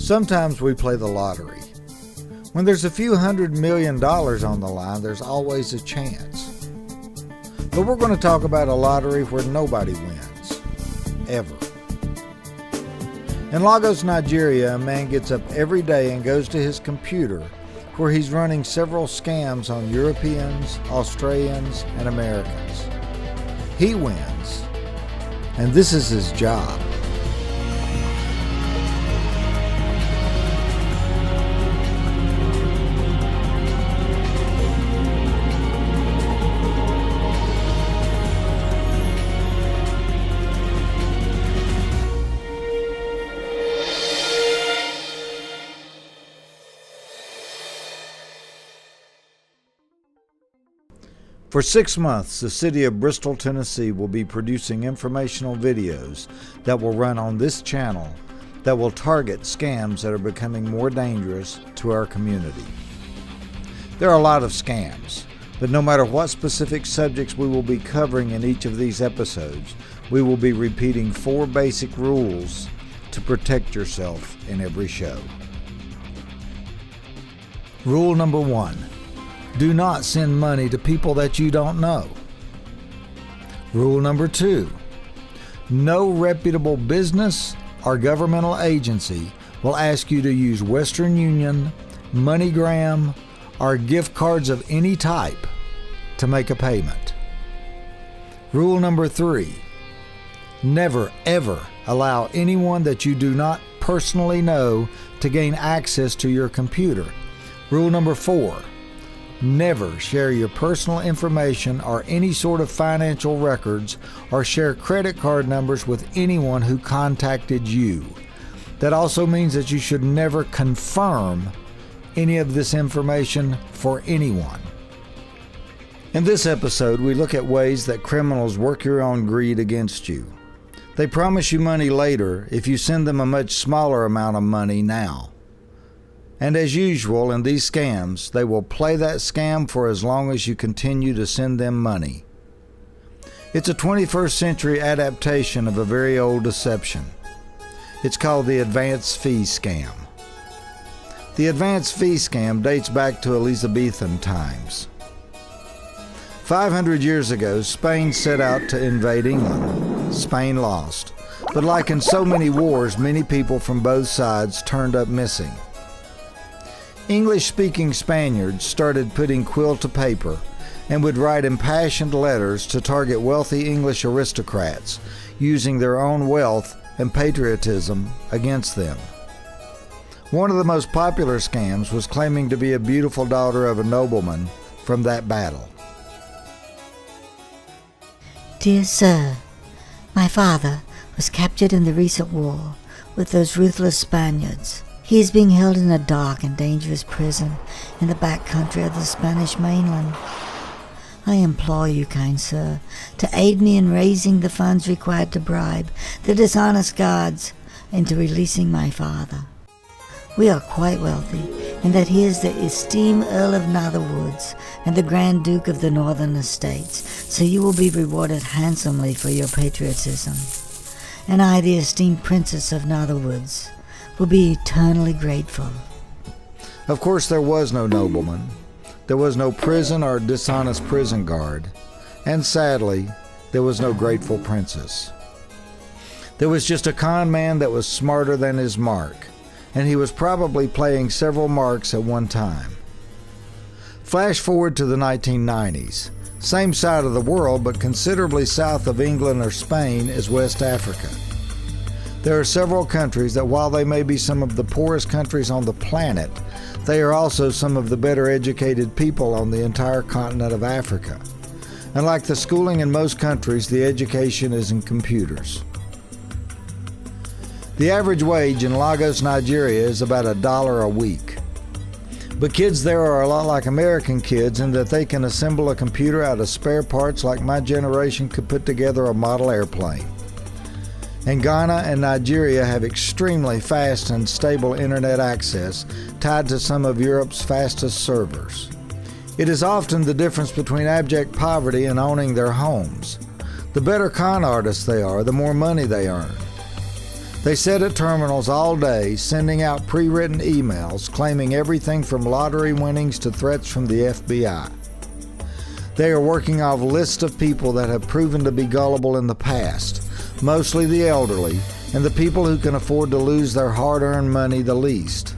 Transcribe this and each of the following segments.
Sometimes we play the lottery. When there's a few $100 million on the line, there's always a chance. But we're going to talk about a lottery where nobody wins. Ever. In Lagos, Nigeria, a man gets up every day and goes to his computer where he's running several scams on Europeans, Australians, and Americans. He wins, and this is his job. For 6 months, the city of Bristol, Tennessee will be producing informational videos that will run on this channel that will target scams that are becoming more dangerous to our community. There are a lot of scams, but no matter what specific subjects we will be covering in each of these episodes, we will be repeating 4 basic rules to protect yourself in every show. Rule number 1. Do not send money to people that you don't know. Rule number 2. No reputable business or governmental agency will ask you to use Western Union, MoneyGram, or gift cards of any type to make a payment. Rule number 3. Never, ever allow anyone that you do not personally know to gain access to your computer. Rule number 4. Never share your personal information or any sort of financial records or share credit card numbers with anyone who contacted you. That also means that you should never confirm any of this information for anyone. In this episode, we look at ways that criminals work your own greed against you. They promise you money later if you send them a much smaller amount of money now. And as usual in these scams, they will play that scam for as long as you continue to send them money. It's a 21st century adaptation of a very old deception. It's called the advance fee scam. The advance fee scam dates back to Elizabethan times. 500 years ago, Spain set out to invade England. Spain lost. But like in so many wars, many people from both sides turned up missing. English-speaking Spaniards started putting quill to paper and would write impassioned letters to target wealthy English aristocrats, using their own wealth and patriotism against them. One of the most popular scams was claiming to be a beautiful daughter of a nobleman from that battle. Dear Sir, my father was captured in the recent war with those ruthless Spaniards. He is being held in a dark and dangerous prison in the back country of the Spanish mainland. I implore you, kind sir, to aid me in raising the funds required to bribe the dishonest guards into releasing my father. We are quite wealthy in that he is the esteemed Earl of Netherwoods and the Grand Duke of the Northern Estates, so you will be rewarded handsomely for your patriotism. And I, the esteemed Princess of Netherwoods, will be eternally grateful. Of course, there was no nobleman. There was no prison or dishonest prison guard. And sadly, there was no grateful princess. There was just a con man that was smarter than his mark, and he was probably playing several marks at one time. Flash forward to the 1990s. Same side of the world, but considerably south of England or Spain is West Africa. There are several countries that, while they may be some of the poorest countries on the planet, they are also some of the better educated people on the entire continent of Africa. And like the schooling in most countries, the education is in computers. The average wage in Lagos, Nigeria is about $1 a week. But kids there are a lot like American kids in that they can assemble a computer out of spare parts like my generation could put together a model airplane. And Ghana and Nigeria have extremely fast and stable internet access tied to some of Europe's fastest servers. It is often the difference between abject poverty and owning their homes. The better con artists they are, the more money they earn. They sit at terminals all day, sending out pre-written emails claiming everything from lottery winnings to threats from the FBI. They are working off lists of people that have proven to be gullible in the past, mostly the elderly and the people who can afford to lose their hard-earned money the least.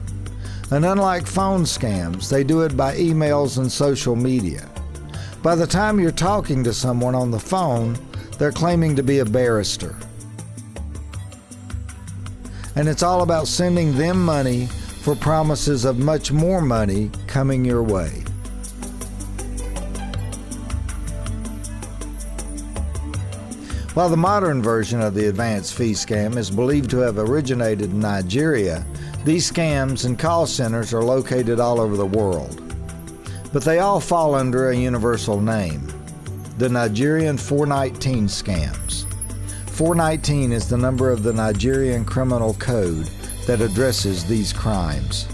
And unlike phone scams, they do it by emails and social media. By the time you're talking to someone on the phone, they're claiming to be a barrister. And it's all about sending them money for promises of much more money coming your way. While the modern version of the advance fee scam is believed to have originated in Nigeria, these scams and call centers are located all over the world. But they all fall under a universal name: the Nigerian 419 scams. 419 is the number of the Nigerian Criminal Code that addresses these crimes.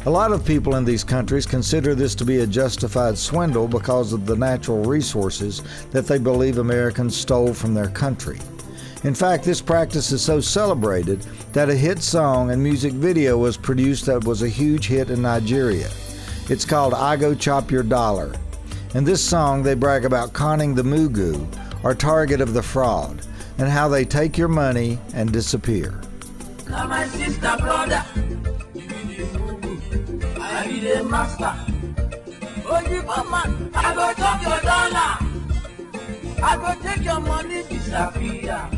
A lot of people in these countries consider this to be a justified swindle because of the natural resources that they believe Americans stole from their country. In fact, this practice is so celebrated that a hit song and music video was produced that was a huge hit in Nigeria. It's called "I Go Chop Your Dollar." In this song, they brag about conning the mugu, or target of the fraud, and how they take your money and disappear. Now my sister, brother, I be the master. Oh, you man, I go chop your dollar. I go take your money, disappear.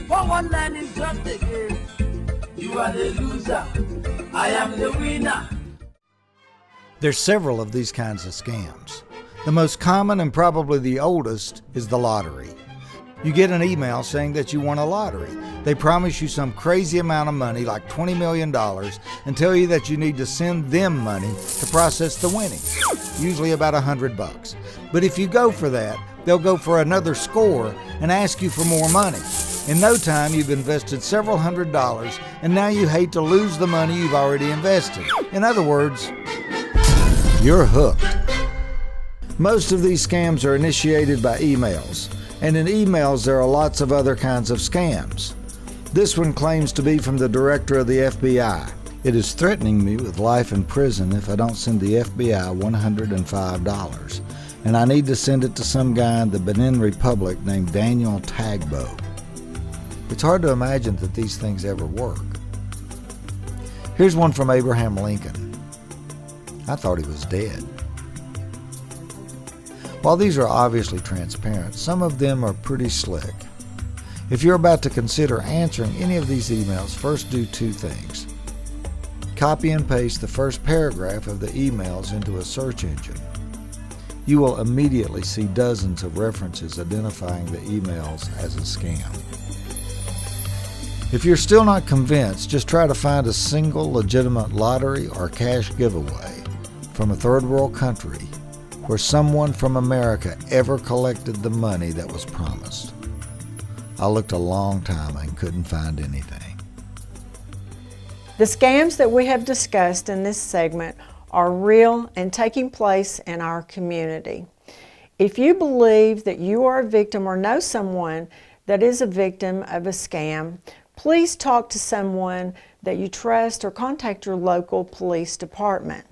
419 is just a game. You are the loser. I am the winner. There's several of these kinds of scams. The most common and probably the oldest is the lottery. You get an email saying that you won a lottery. They promise you some crazy amount of money, like $20 million, and tell you that you need to send them money to process the winning, usually about $100. But if you go for that, they'll go for another score and ask you for more money. In no time, you've invested several $100s, and now you hate to lose the money you've already invested. In other words, you're hooked. Most of these scams are initiated by emails. And in emails, there are lots of other kinds of scams. This one claims to be from the director of the FBI. It is threatening me with life in prison if I don't send the FBI $105. And I need to send it to some guy in the Benin Republic named Daniel Tagbo. It's hard to imagine that these things ever work. Here's one from Abraham Lincoln. I thought he was dead. While these are obviously transparent, some of them are pretty slick. If you're about to consider answering any of these emails, first do two things. Copy and paste the first paragraph of the emails into a search engine. You will immediately see dozens of references identifying the emails as a scam. If you're still not convinced, just try to find a single legitimate lottery or cash giveaway from a third world country where someone from America ever collected the money that was promised. I looked a long time and couldn't find anything. The scams that we have discussed in this segment are real and taking place in our community. If you believe that you are a victim or know someone that is a victim of a scam, please talk to someone that you trust or contact your local police department.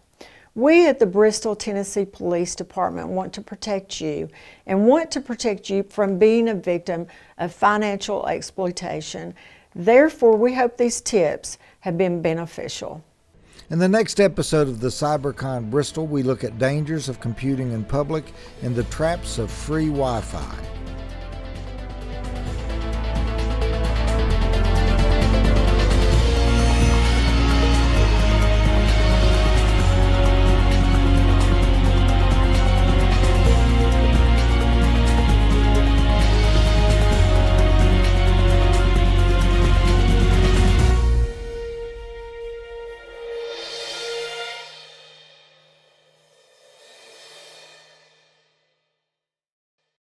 We at the Bristol, Tennessee Police Department want to protect you and want to protect you from being a victim of financial exploitation. Therefore, we hope these tips have been beneficial. In the next episode of the CyberCon Bristol, we look at dangers of computing in public and the traps of free Wi-Fi.